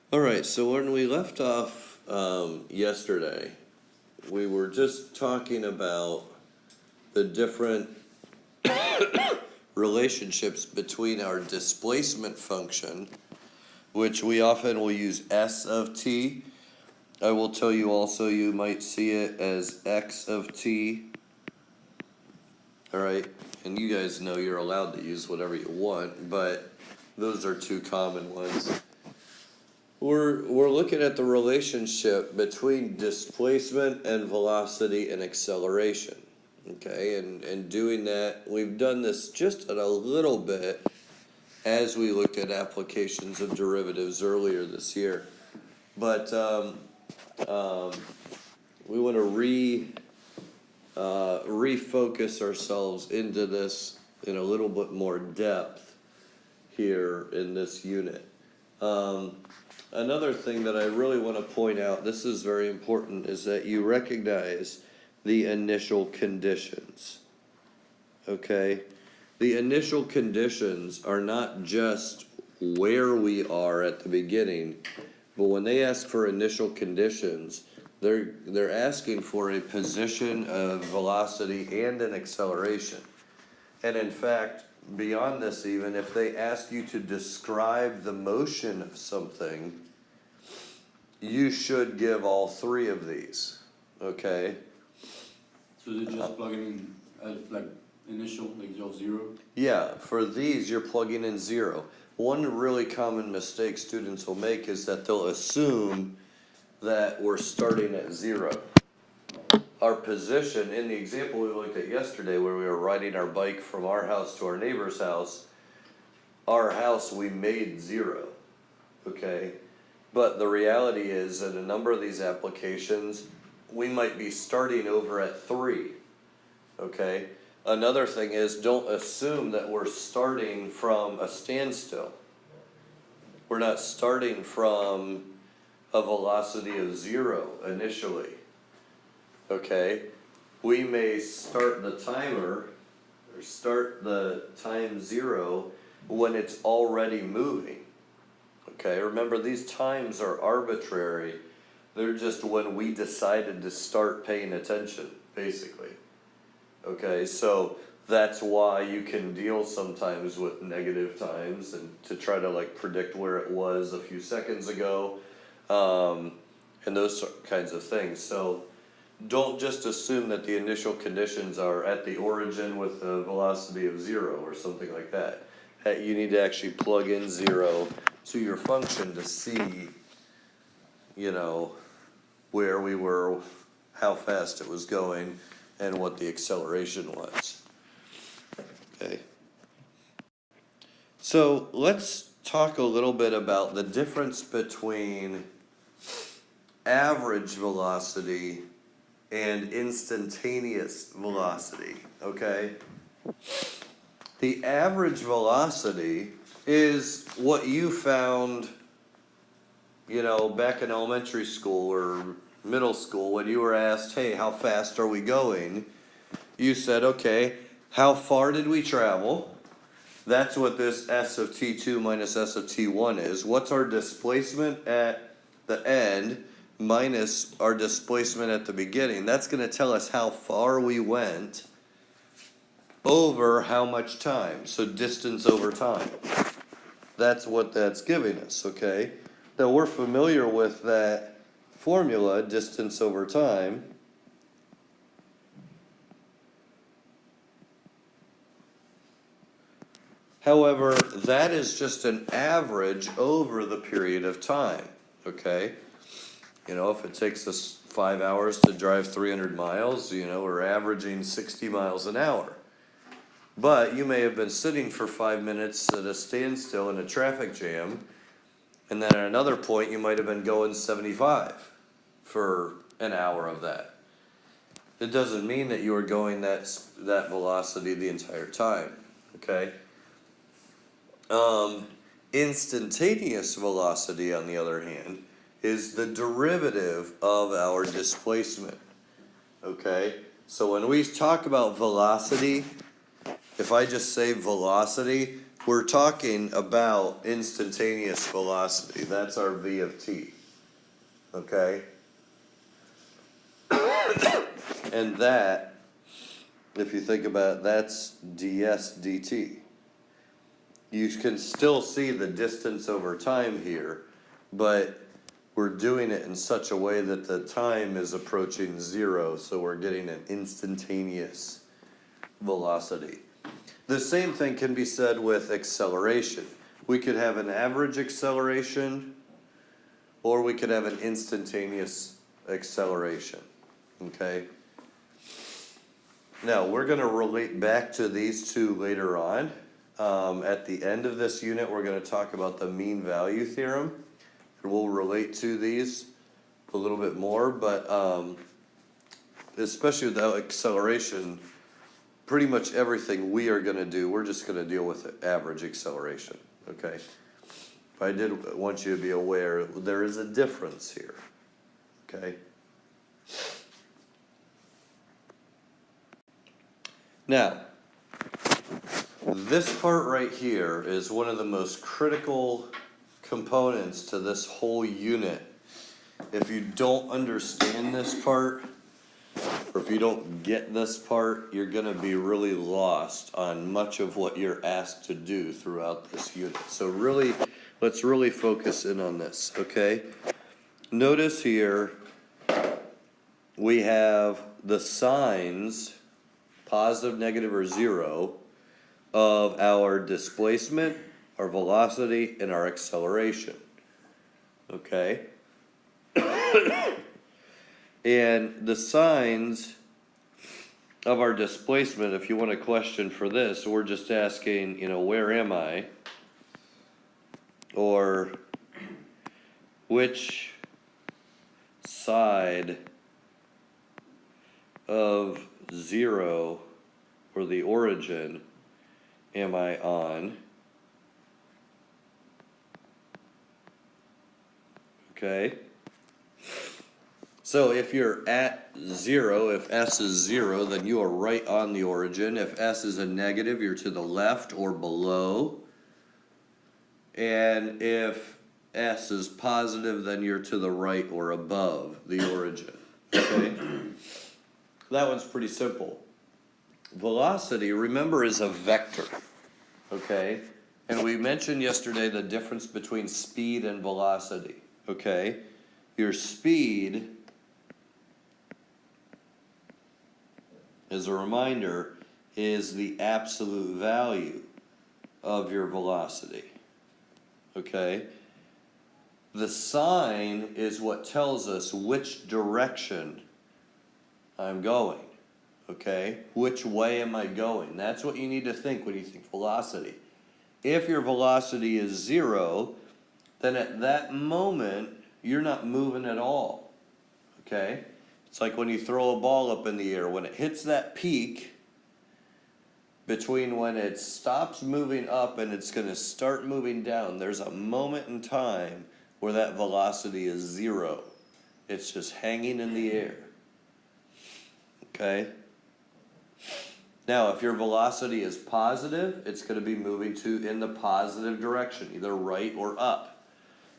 All right, so when we left off yesterday, we were just talking about the different relationships between our displacement function, which we often will use S of t. I will tell you also you might see it as x of t. All right, and you guys know you're allowed to use whatever you want, but those are two common ones. We're looking at the relationship between displacement and velocity and acceleration. Okay, and doing that, we've done this just a little bit as we looked at applications of derivatives earlier this year. But we want to refocus ourselves into this in a little bit more depth here in this unit. Another thing that I really want to point out, this is very important, is that you recognize the initial conditions. Okay? The initial conditions are not just where we are at the beginning, but when they ask for initial conditions, they're asking for a position, of velocity, and an acceleration. And in fact, beyond this even, if they ask you to describe the motion of something, you should give all three of these, okay? So they're just plugging in as like initial, like 0. Yeah, for these, you're plugging in 0. One really common mistake students will make is that they'll assume that we're starting at 0. Our position, in the example we looked at yesterday where we were riding our bike from our house to our neighbor's house, our house we made 0, okay? But the reality is that a number of these applications, we might be starting over at 3, okay? Another thing is, don't assume that we're starting from a standstill. We're not starting from a velocity of 0 initially. Okay, we may start the timer or start the time 0 when it's already moving. Okay, remember these times are arbitrary. They're just when we decided to start paying attention, basically. Okay, so that's why you can deal sometimes with negative times and to try to like predict where it was a few seconds ago, and those kinds of things. So don't just assume that the initial conditions are at the origin with a velocity of 0 or something like that. You need to actually plug in 0 to your function to see, you know, where we were, how fast it was going, and what the acceleration was. Okay. So let's talk a little bit about the difference between average velocity and instantaneous velocity, okay? The average velocity is what you found, you know, back in elementary school or middle school when you were asked, hey, how fast are we going? You said, okay, how far did we travel? That's what this S of T2 minus S of T1 is. What's our displacement at the end minus our displacement at the beginning? That's going to tell us how far we went over how much time. So distance over time. That's what that's giving us, okay? Now we're familiar with that formula, distance over time. However, that is just an average over the period of time, okay? You know, if it takes us 5 hours to drive 300 miles, you know, we're averaging 60 miles an hour. But you may have been sitting for 5 minutes at a standstill in a traffic jam, and then at another point you might have been going 75 for an hour of that. It doesn't mean that you were going that velocity the entire time, okay? Instantaneous velocity, on the other hand, is the derivative of our displacement, okay? So when we talk about velocity, if I just say velocity, we're talking about instantaneous velocity. That's our v of t. Okay? And that, if you think about it, that's ds dt. You can still see the distance over time here, but we're doing it in such a way that the time is approaching zero, so we're getting an instantaneous velocity. The same thing can be said with acceleration. We could have an average acceleration, or we could have an instantaneous acceleration, okay? Now, we're gonna relate back to these two later on. At the end of this unit, we're gonna talk about the mean value theorem. And we'll relate to these a little bit more, but especially with acceleration, pretty much everything we are gonna do, we're just gonna deal with it, average acceleration, okay? But I did want you to be aware, there is a difference here, okay? Now, this part right here is one of the most critical components to this whole unit. If you don't understand this part, or if you don't get this part, you're gonna be really lost on much of what you're asked to do throughout this unit. So really, let's really focus in on this, okay? Notice here, we have the signs, positive, negative, or zero, of our displacement, our velocity, and our acceleration, okay? And the signs of our displacement, if you want a question for this, we're just asking, you know, where am I? Or which side of zero, or the origin, am I on? Okay? So if you're at zero, if s is zero, then you are right on the origin. If s is a negative, you're to the left or below. And if s is positive, then you're to the right or above the origin. Okay? That one's pretty simple. Velocity, remember, is a vector. Okay? And we mentioned yesterday the difference between speed and velocity. Okay? Your speed, as a reminder, is the absolute value of your velocity. Okay? The sign is what tells us which direction I'm going. Okay? Which way am I going? That's what you need to think when you think velocity. If your velocity is zero, then at that moment, you're not moving at all. Okay? It's like when you throw a ball up in the air. When it hits that peak, between when it stops moving up and it's going to start moving down, there's a moment in time where that velocity is zero. It's just hanging in the air. Okay? Now, if your velocity is positive, it's going to be moving in the positive direction, either right or up.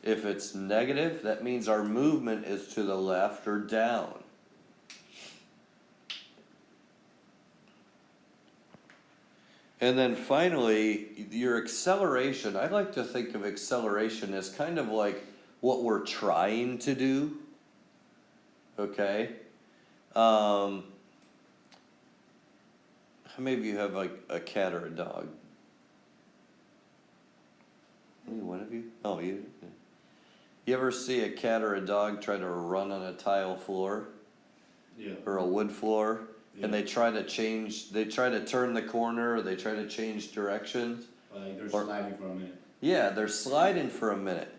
If it's negative, that means our movement is to the left or down. And then finally, your acceleration, I like to think of acceleration as kind of like what we're trying to do. Okay? How many of you have like a cat or a dog? Any one of you? Oh, you? You ever see a cat or a dog try to run on a tile floor? Yeah. Or a wood floor? Yeah. And they try to turn the corner, or they try to change directions. Like they're sliding for a minute. Yeah, they're sliding for a minute.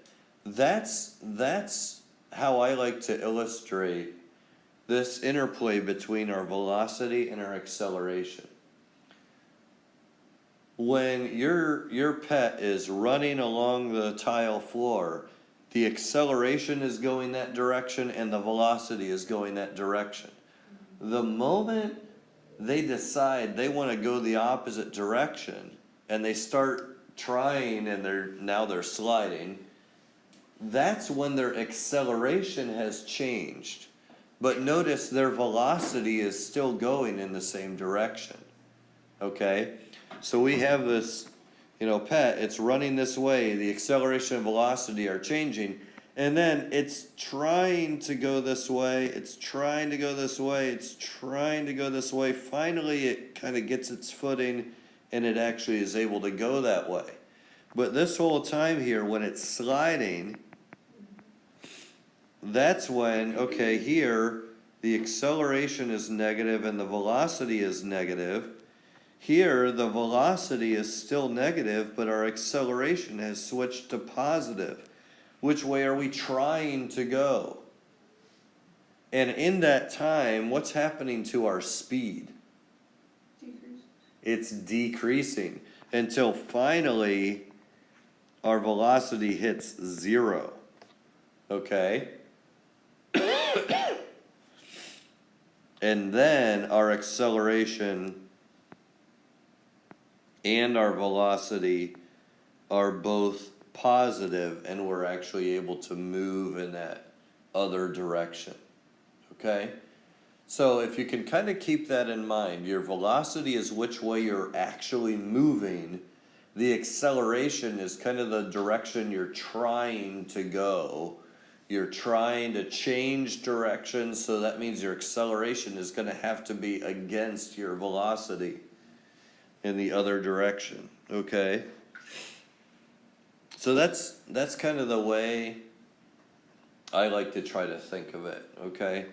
That's how I like to illustrate this interplay between our velocity and our acceleration. When your pet is running along the tile floor, the acceleration is going that direction and the velocity is going that direction. The moment they decide they want to go the opposite direction and they start trying and now they're sliding, that's when their acceleration has changed. But notice their velocity is still going in the same direction. Okay? So we have this, pet, it's running this way, the acceleration and velocity are changing, and then it's trying to go this way, it's trying to go this way, it's trying to go this way. Finally, it kind of gets its footing, and it actually is able to go that way. But this whole time here, when it's sliding, that's when, okay, here, the acceleration is negative and the velocity is negative. Here, the velocity is still negative, but our acceleration has switched to positive. Which way are we trying to go? And in that time, what's happening to our speed? It's decreasing until finally our velocity hits 0. Okay? And then our acceleration and our velocity are both positive, and we're actually able to move in that other direction. Okay? So if you can kind of keep that in mind, your velocity is which way you're actually moving. The acceleration is kind of the direction you're trying to go. You're trying to change direction, so that means your acceleration is going to have to be against your velocity in the other direction. Okay? So that's kind of the way I like to try to think of it. Okay?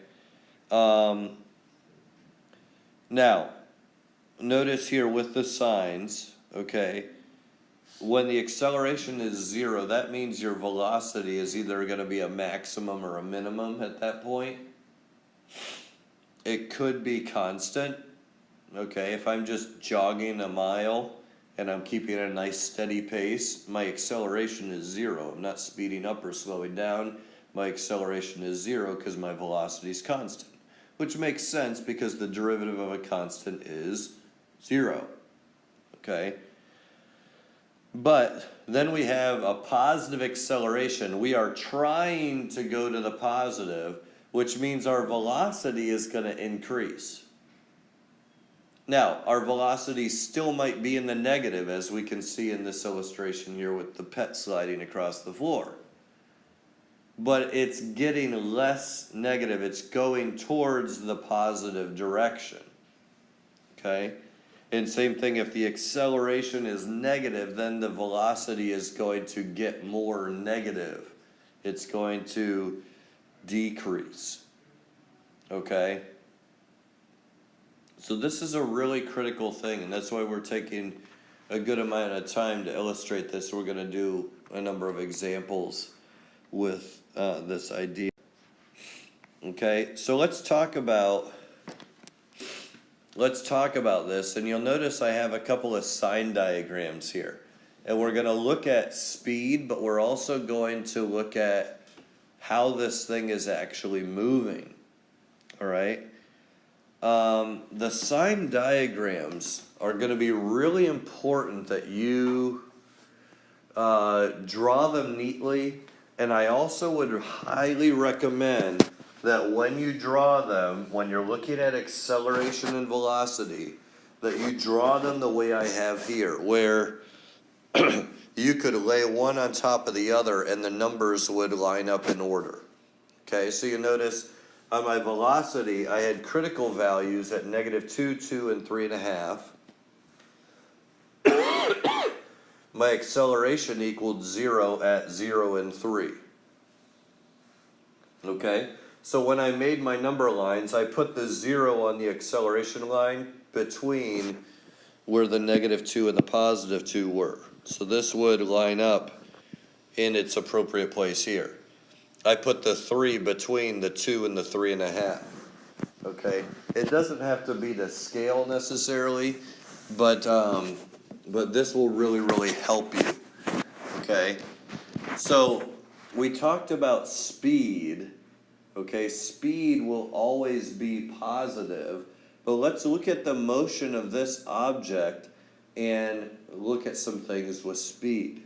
Now, notice here with the signs, okay, when the acceleration is 0, that means your velocity is either going to be a maximum or a minimum at that point. It could be constant, okay, if I'm just jogging a mile and I'm keeping a nice steady pace, my acceleration is 0. I'm not speeding up or slowing down. My acceleration is 0 because my velocity is constant. Which makes sense because the derivative of a constant is 0. Okay? But then we have a positive acceleration. We are trying to go to the positive, which means our velocity is going to increase. Now, our velocity still might be in the negative, as we can see in this illustration here with the pet sliding across the floor. But it's getting less negative. It's going towards the positive direction. Okay? And same thing, if the acceleration is negative, then the velocity is going to get more negative. It's going to decrease. Okay? So this is a really critical thing, and that's why we're taking a good amount of time to illustrate this. We're going to do a number of examples with this idea. Okay, so let's talk about this, and you'll notice I have a couple of sign diagrams here, and we're going to look at speed, but we're also going to look at how this thing is actually moving. All right, the sign diagrams are going to be really important that you draw them neatly. And I also would highly recommend that when you draw them, when you're looking at acceleration and velocity, that you draw them the way I have here, where you could lay one on top of the other and the numbers would line up in order. Okay, so you notice on my velocity, I had critical values at -2, 2, and 3.5. My acceleration equaled 0 at 0 and 3. Okay? So when I made my number lines, I put the 0 on the acceleration line between where the -2 and the +2 were. So this would line up in its appropriate place here. I put the 3 between the 2 and the 3.5. Okay? It doesn't have to be to scale necessarily, but this will really, really help you. Okay? So we talked about speed. Okay? Speed will always be positive. But let's look at the motion of this object and look at some things with speed.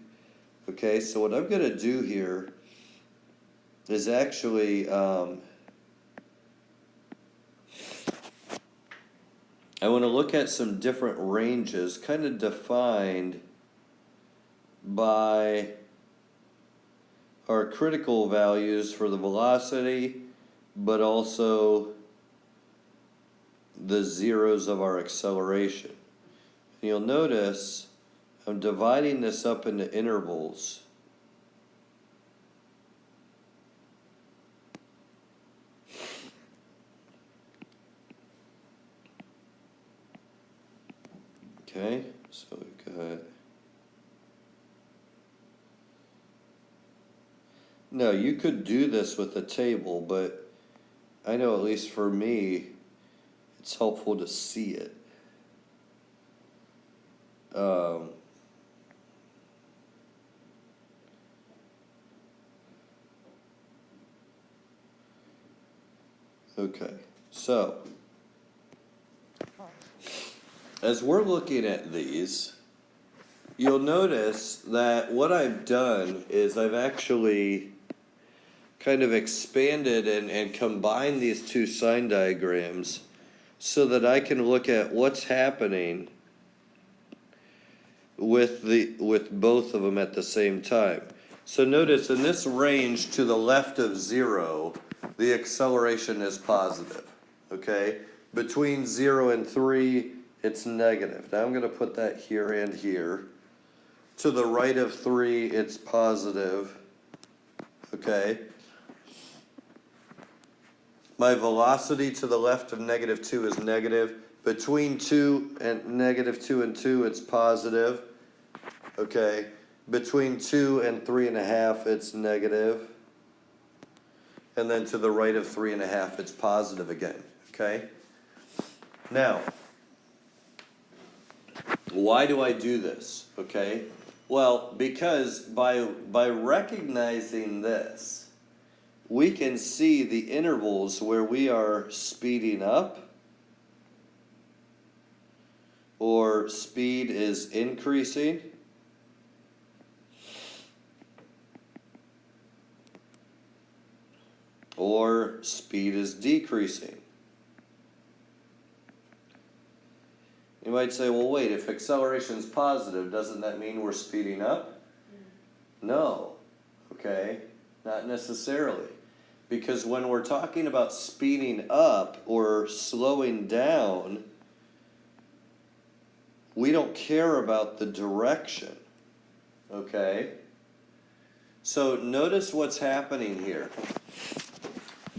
Okay, so what I'm gonna do here is actually, I wanna look at some different ranges, kind of defined by our critical values for the velocity, but also the zeros of our acceleration. And you'll notice I'm dividing this up into intervals. Okay, so we've got. No, you could do this with a table, but I know at least for me, it's helpful to see it. Okay, so as we're looking at these, you'll notice that what I've done is I've actually kind of expanded and combined these two sign diagrams so that I can look at what's happening with both of them at the same time. So notice in this range to the left of 0, the acceleration is positive, okay? Between 0 and 3, it's negative. Now I'm going to put that here and here. To the right of 3, it's positive, okay? My velocity to the left of -2 is negative. Between 2 and -2 and 2, it's positive. Okay. Between 2 and 3.5, it's negative. And then to the right of 3.5, it's positive again. Okay. Now, why do I do this? Okay. Well, because by recognizing this, we can see the intervals where we are speeding up or speed is increasing or speed is decreasing. You might say, well, wait, if acceleration is positive, doesn't that mean we're speeding up? No, okay, not necessarily. Because when we're talking about speeding up or slowing down, we don't care about the direction, okay? So notice what's happening here.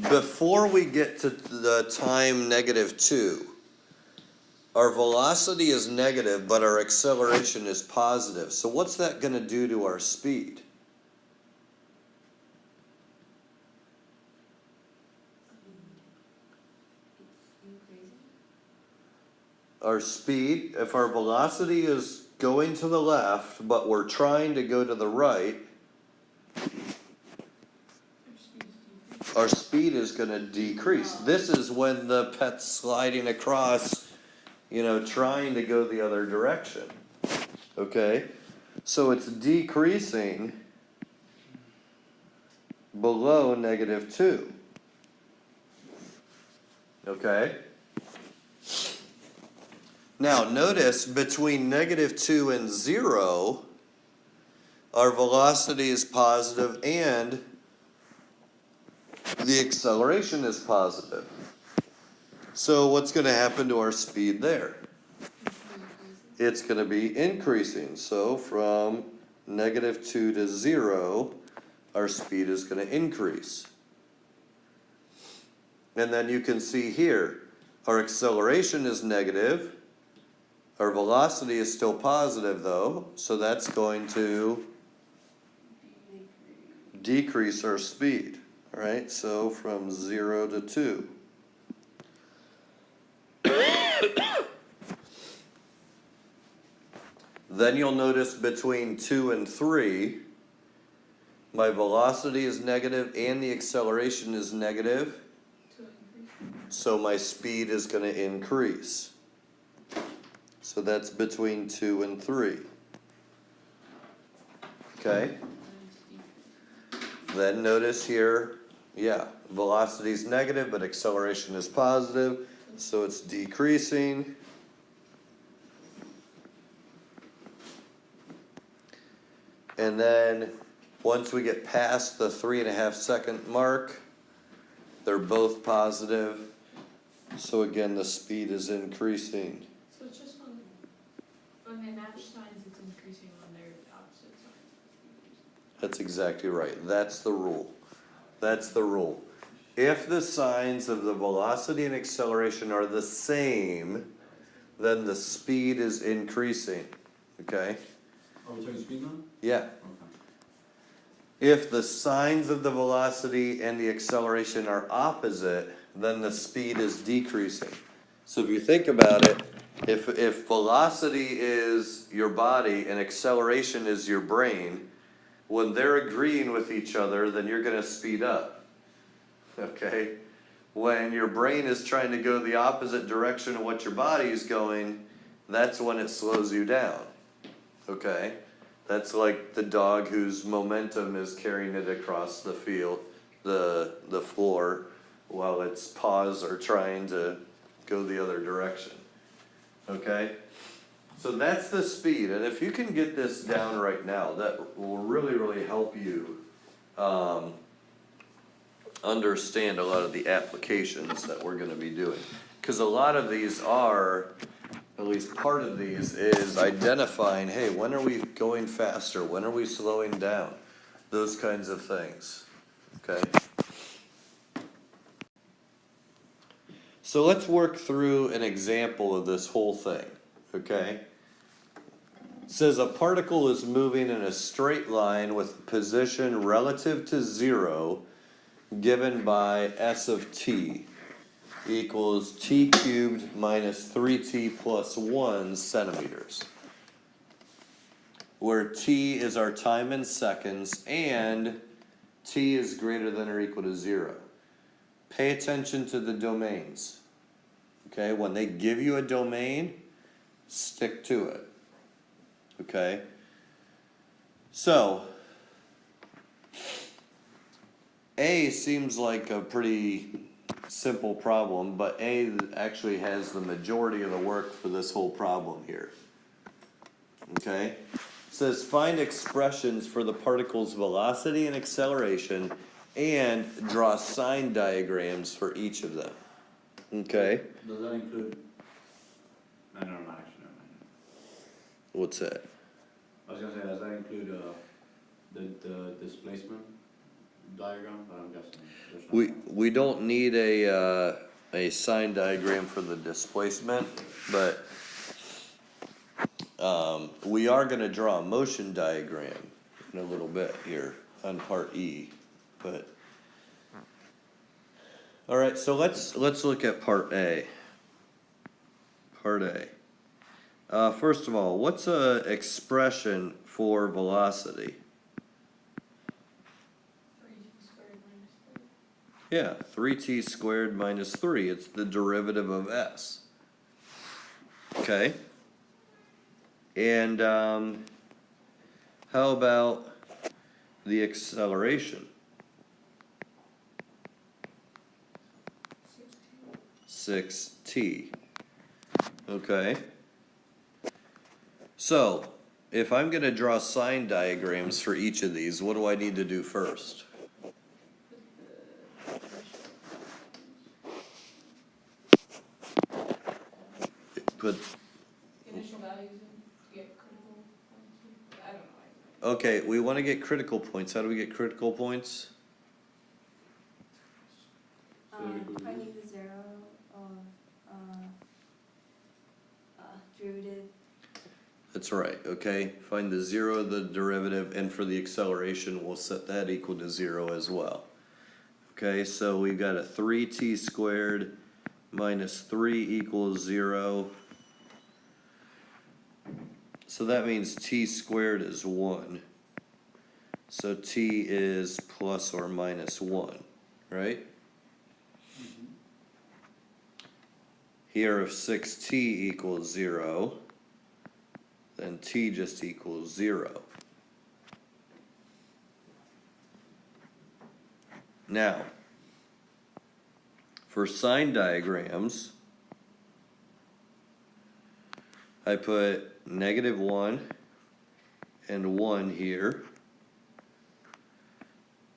Before we get to the time -2, our velocity is negative, but our acceleration is positive. So what's that going to do to our speed? Our speed, if our velocity is going to the left, but we're trying to go to the right, our speed is going to decrease. This is when the pet's sliding across, trying to go the other direction. Okay? So it's decreasing below -2. Okay? Now notice between -2 and 0, our velocity is positive and the acceleration is positive. So what's going to happen to our speed there? It's going to be increasing. So from -2 to 0, our speed is going to increase. And then you can see here, our acceleration is negative. Our velocity is still positive though, so that's going to decrease our speed. All right, so from 0 to 2. Then you'll notice between 2 and 3, my velocity is negative and the acceleration is negative. So my speed is going to increase. So that's between 2 and 3. Okay? Then notice here, yeah, velocity is negative, but acceleration is positive, so it's decreasing. And then once we get past the 3.5 second mark, they're both positive. So again, the speed is increasing. So it's just when they match signs, it's increasing on their opposite signs. That's exactly right. That's the rule. That's the rule. If the signs of the velocity and acceleration are the same, then the speed is increasing. Okay? Are we talking speed now? Yeah. Okay. If the signs of the velocity and the acceleration are opposite, then the speed is decreasing. So if you think about it, if velocity is your body and acceleration is your brain, when they're agreeing with each other, then you're going to speed up. Okay? When your brain is trying to go the opposite direction of what your body is going, that's when it slows you down. Okay? That's like the dog whose momentum is carrying it across the field, the floor, while its paws are trying to go the other direction. Okay? So that's the speed, and if you can get this down right now, that will really, really help you understand a lot of the applications that we're gonna be doing. Because a lot of these are, at least part of these, is identifying, hey, when are we going faster? When are we slowing down? Those kinds of things, okay? So let's work through an example of this whole thing, okay? It says a particle is moving in a straight line with position relative to 0 given by s of t equals t cubed minus 3t plus 1 centimeters, where t is our time in seconds and t is greater than or equal to 0. Pay attention to the domains. Okay, when they give you a domain, stick to it. Okay? So, A seems like a pretty simple problem, but A actually has the majority of the work for this whole problem here. Okay? It says find expressions for the particle's velocity and acceleration and draw sign diagrams for each of them. Okay? Does that include? No, actually, never mind. What's that? I was gonna say, does that include the displacement diagram? But I'm guessing there's not. We don't need a sign diagram for the displacement, but we are going to draw a motion diagram in a little bit here on part E. But all right, so let's look at part A. Part A. First of all, what's a expression for velocity? 3t squared minus 3. Yeah, 3t squared minus 3. It's the derivative of s. Okay. And how about the acceleration? 6t. Okay. So, if I'm going to draw sign diagrams for each of these, what do I need to do first? Put Initial values in to get critical points. I don't know. Okay, we want to get critical points. How do we get critical points? Finding the zero of derivative. That's right, okay. Find the zero of the derivative, and for the acceleration, we'll set that equal to 0 as well. Okay, so we've got a 3t squared minus 3 equals 0. So that means t squared is 1. So t is plus or minus 1, right? Here if 6t equals 0, then t just equals 0. Now, for sine diagrams, I put -1 and 1 here.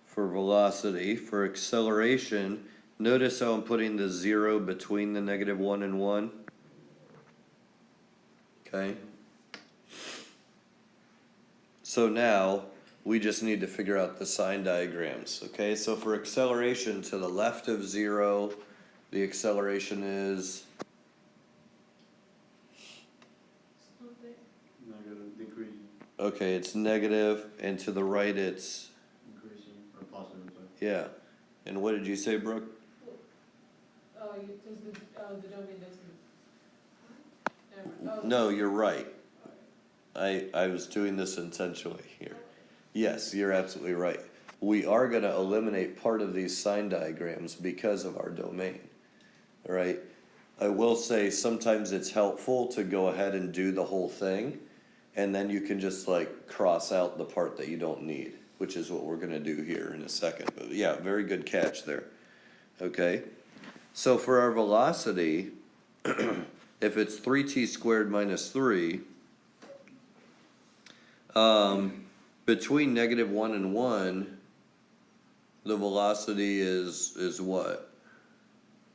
For velocity, for acceleration, notice how I'm putting the 0 between the -1 and 1. Okay? So now, we just need to figure out the sine diagrams. Okay, so for acceleration to the left of 0, the acceleration is It's not there. Negative, decreasing, okay, it's negative, and to the right it's increasing, or positive, sorry. yeah. And what did you say, Brooke? Oh, does the domain doesn't. Never, oh. No, you're right. Alright. I was doing this intentionally here. Yes, you're absolutely right. We are going to eliminate part of these sine diagrams because of our domain. All right? I will say sometimes it's helpful to go ahead and do the whole thing, and then you can just like cross out the part that you don't need, which is what we're going to do here in a second. But yeah, very good catch there. Okay? So for our velocity, if it's 3t squared minus 3, between -1 and 1, the velocity is what?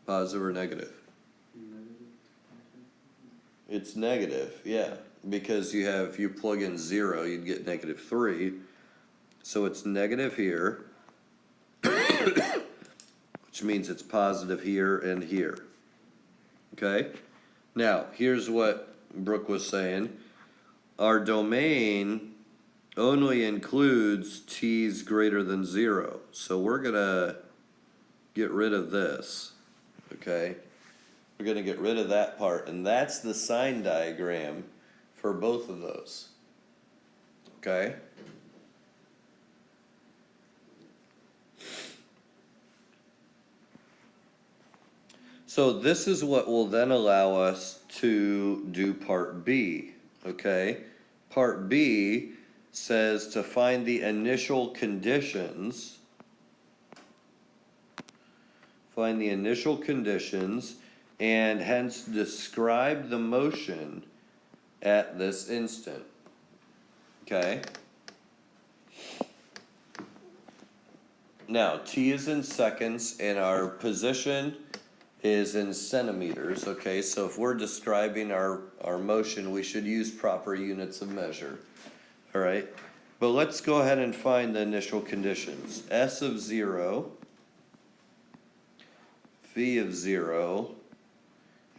Positive or negative? It's negative, yeah. Because if you plug in 0, you'd get -3. So it's negative here, which means it's positive here and here. Okay? Now, here's what Brooke was saying. Our domain only includes t's greater than 0. So we're going to get rid of this. Okay? We're going to get rid of that part. And that's the sine diagram for both of those. Okay? So this is what will then allow us to do part B. Okay? Part B says to find the initial conditions. Find the initial conditions and hence describe the motion at this instant. Okay? Now, t is in seconds and our position is in centimeters. Okay, so if we're describing our motion, we should use proper units of measure. All right, but let's go ahead and find the initial conditions. S of 0, V of 0,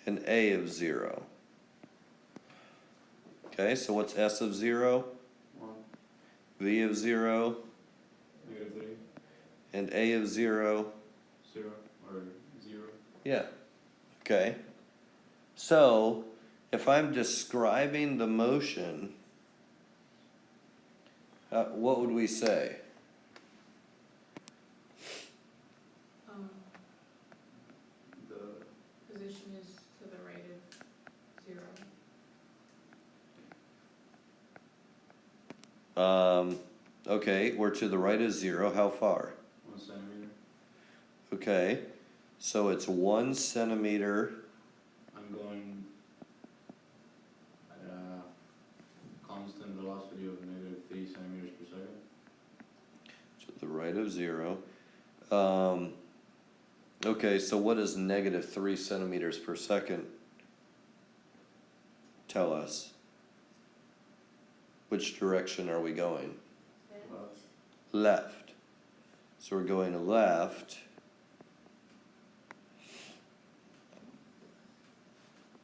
and A of 0. Okay, so what's S of 0? 1, V of 0, -3, and A of 0? 0, or 0. Yeah. Okay. So, if I'm describing the motion, what would we say? The Position is to the right of 0. Okay, we're to the right of 0. How far? 1 centimeter. Okay. So it's 1 centimeter. I'm going at a constant velocity of -3 centimeters per second. To the right of 0. Okay, so what does -3 centimeters per second tell us? Which direction are we going? Left. So we're going left.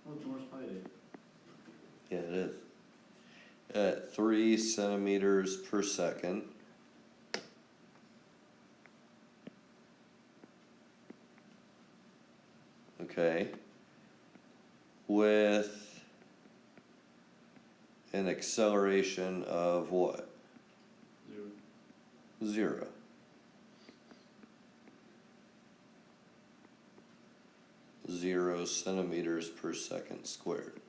Oh, it's more spider. Yeah, it is. At 3 centimeters per second. Okay. With an acceleration of what? 0. 0. 0 centimeters per second squared.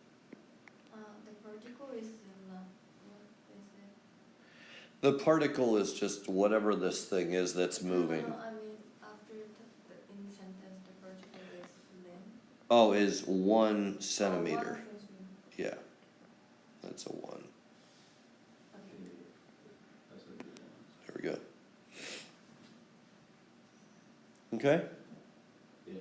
The vertical is the The particle is just whatever this thing is that's moving. No, I mean, after in the sentence, the particle is length. Oh, is 1 Oh, centimeter. 1 centimeter. Yeah, that's a 1. Okay. That's a good one. There we go. Okay? Yeah.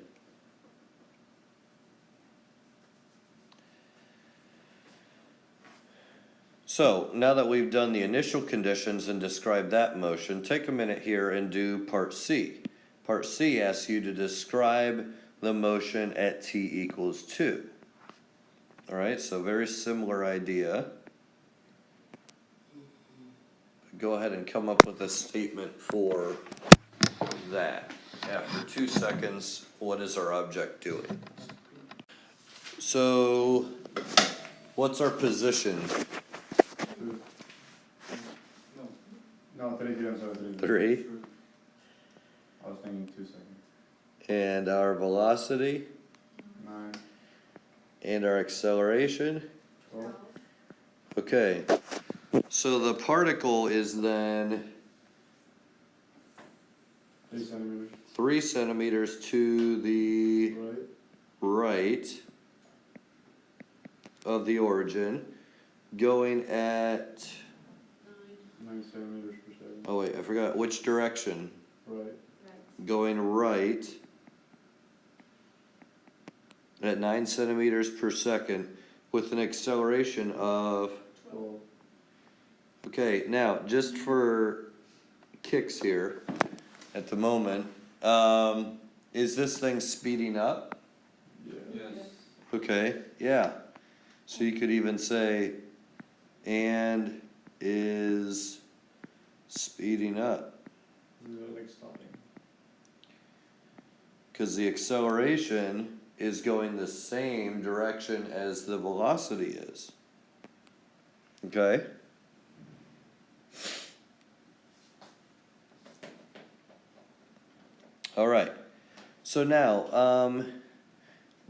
So, now that we've done the initial conditions and described that motion, take a minute here and do part C. Part C asks you to describe the motion at t equals 2. Alright, so very similar idea. Go ahead and come up with a statement for that. After 2 seconds, what is our object doing? So, what's our position? No, 3, I'm sorry, 3. 3. I was thinking 2 seconds. And our velocity? 9, And our acceleration? 12. Okay, so the particle is then 3 centimeters. 3 centimeters to the Right. right of the origin, going at, 9 centimeters per second. oh wait, I forgot, which direction? Right. Right. Going right at 9 centimeters per second with an acceleration of, 12. okay, now just for kicks here at the moment, is this thing speeding up? Yeah. Yes. Okay, yeah. So you could even say, and is speeding up. Like stopping. Because the acceleration is going the same direction as the velocity is. Okay? All right. So now,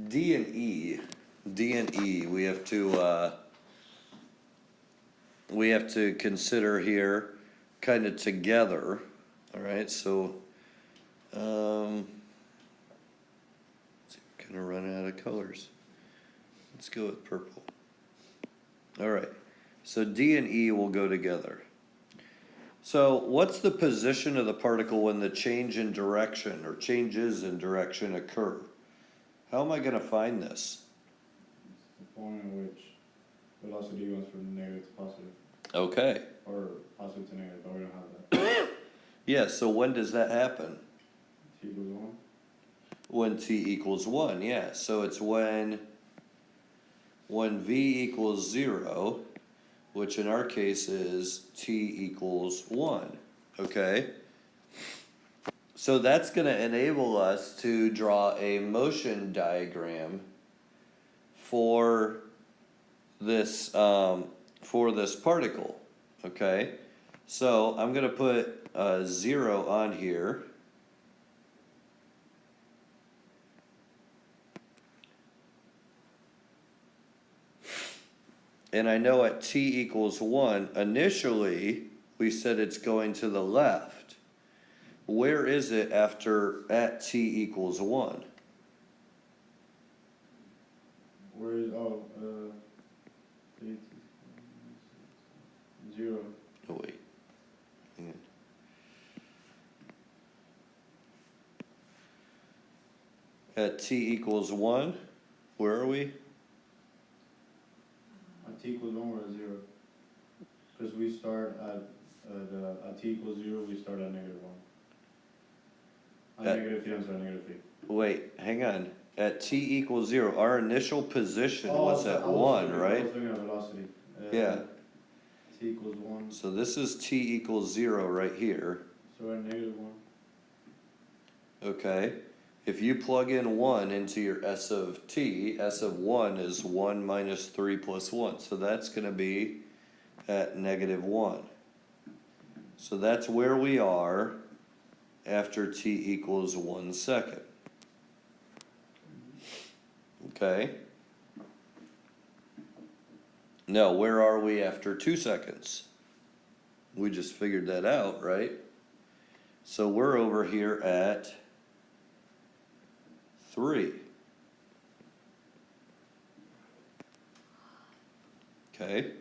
D and E, we have to consider here kind of together. All right, so let's see, we're gonna run out of colors. Let's go with purple. All right, so D and E will go together. So what's the position of the particle when the change in direction or changes in direction occur? How am I gonna find this? The point at which velocity goes from negative to positive. Okay, Or positive to negative, but we don't have that. yeah, so when does that happen? T equals 1. When t equals 1, yeah. So it's when v equals 0, which in our case is t equals 1, okay? So that's going to enable us to draw a motion diagram for this particle, okay? So I'm going to put 0 on here. And I know at t equals 1, initially, we said it's going to the left. Where is it at t equals 1? Where is, 0. Oh, wait. Hang on. At t equals 1, where are we? At t equals 1, we're at 0. Because we start at t equals 0, we start at negative 1. At- Negative 3, I'm sorry, negative 3. Wait, hang on. At t equals 0, our initial position was at 1, I right? was looking at velocity. Yeah. T equals 1, So this is t equals 0 right here. so we're at negative 1. Okay, if you plug in 1 into your s of t, s of 1 is 1 minus 3 plus 1. So that's going to be at negative 1. So that's where we are after t equals 1 second. Okay. Now, where are we after 2 seconds? We just figured that out, right? So we're over here at 3. Okay.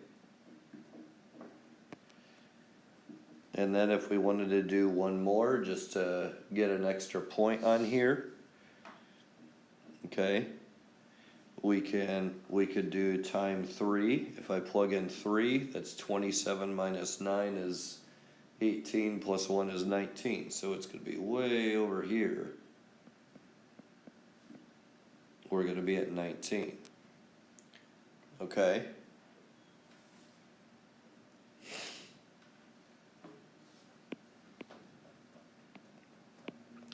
And then if we wanted to do one more, just to get an extra point on here, okay, we could do time 3. If I plug in 3, that's 27 minus 9 is 18 plus 1 is 19. So it's going to be way over here. We're going to be at 19. Okay.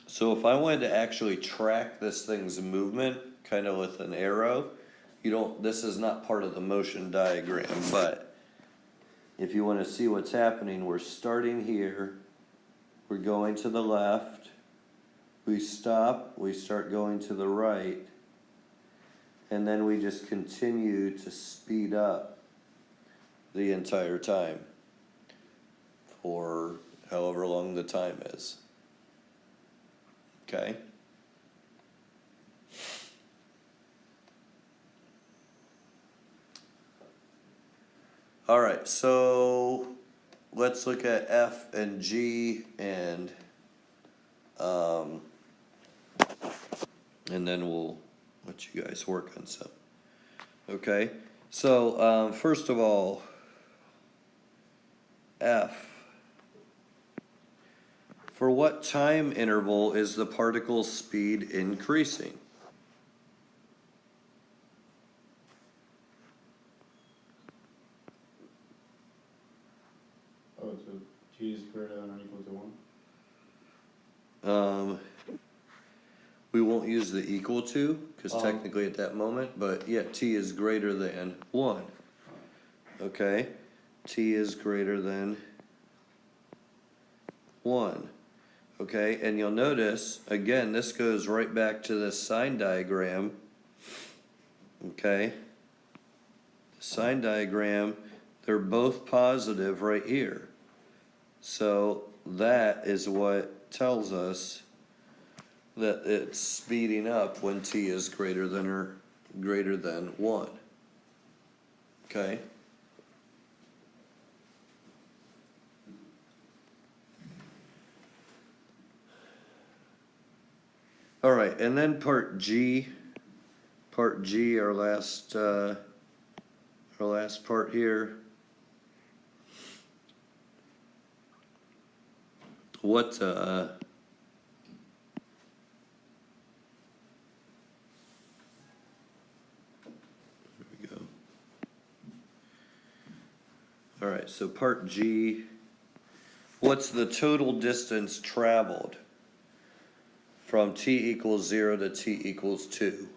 So if I wanted to actually track this thing's movement, kind of with an arrow, this is not part of the motion diagram, but if you want to see what's happening, we're starting here, we're going to the left, we stop, we start going to the right, and then we just continue to speed up the entire time for however long the time is. Okay? All right, so let's look at F and G and then we'll let you guys work on some. Okay, so first of all, F. For what time interval is the particle speed increasing? Oh, so t is greater than or equal to 1? We won't use the equal to, because technically at that moment, but yeah, t is greater than 1. Okay, t is greater than 1. Okay, and you'll notice, again, this goes right back to this sine diagram. Okay, the sine diagram, they're both positive right here. So that is what tells us that it's speeding up when t is greater than or greater than 1. Okay? All right, and then part G, our last part here. What there we go. All right, so part G, what's the total distance traveled from t equals 0 to t equals 2?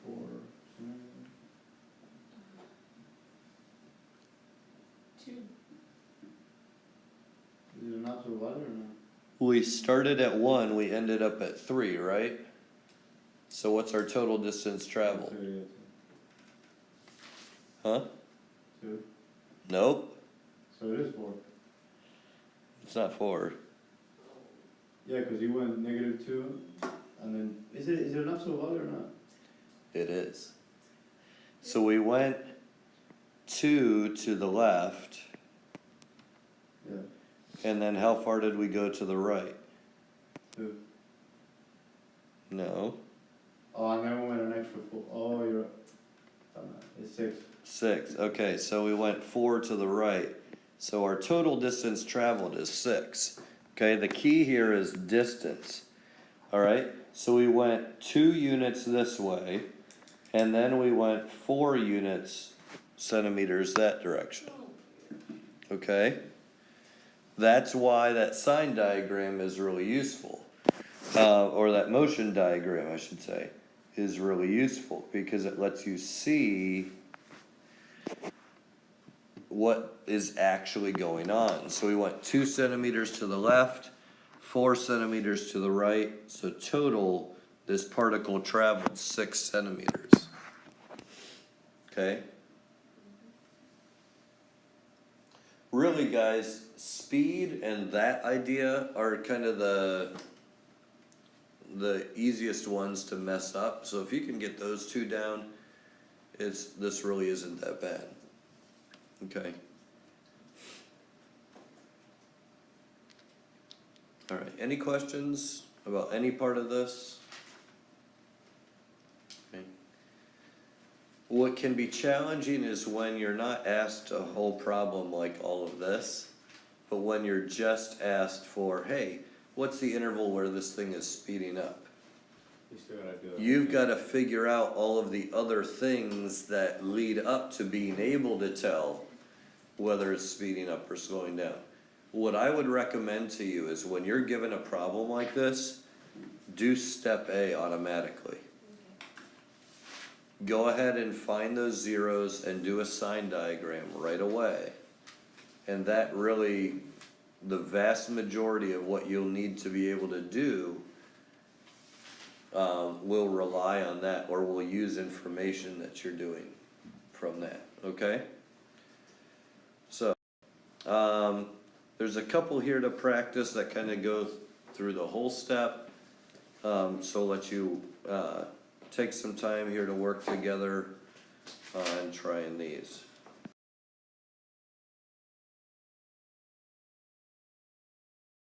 4, 2. is it not so wide or not? We started at 1, we ended up at 3, right? So what's our total distance traveled? 2, Huh? 2. Nope, So it is 4. it's not 4. Yeah, because you went -2, and then is it an absolute value or not? It is. So we went 2 to the left, Yeah, and then how far did we go to the right? 2. No, Oh, and then we went an extra 4. Oh, you're. It's 6. 6. Okay, so we went 4 to the right. So our total distance traveled is 6. Okay, the key here is distance. All right, so we went 2 units this way, and then we went 4 centimeters that direction. Okay, that's why that sine diagram is really useful, or that motion diagram, I should say, is really useful because it lets you see what is actually going on. So we went 2 centimeters to the left, 4 centimeters to the right, so total this particle traveled 6 centimeters. Okay? really guys, speed and that idea are kind of the easiest ones to mess up. So if you can get those two down, this really isn't that bad. Okay. All right, any questions about any part of this? Okay. What can be challenging is when you're not asked a whole problem like all of this, but when you're just asked for, hey, what's the interval where this thing is speeding up? You still gotta do it. You've got to figure out all of the other things that lead up to being able to tell whether it's speeding up or slowing down. What I would recommend to you is when you're given a problem like this, do step A automatically. Go ahead and find those zeros and do a sign diagram right away. And that really, the vast majority of what you'll need to be able to do will rely on that, or will use information that you're doing from that, okay? So, there's a couple here to practice that kind of go through the whole step. So I'll let you take some time here to work together on trying these.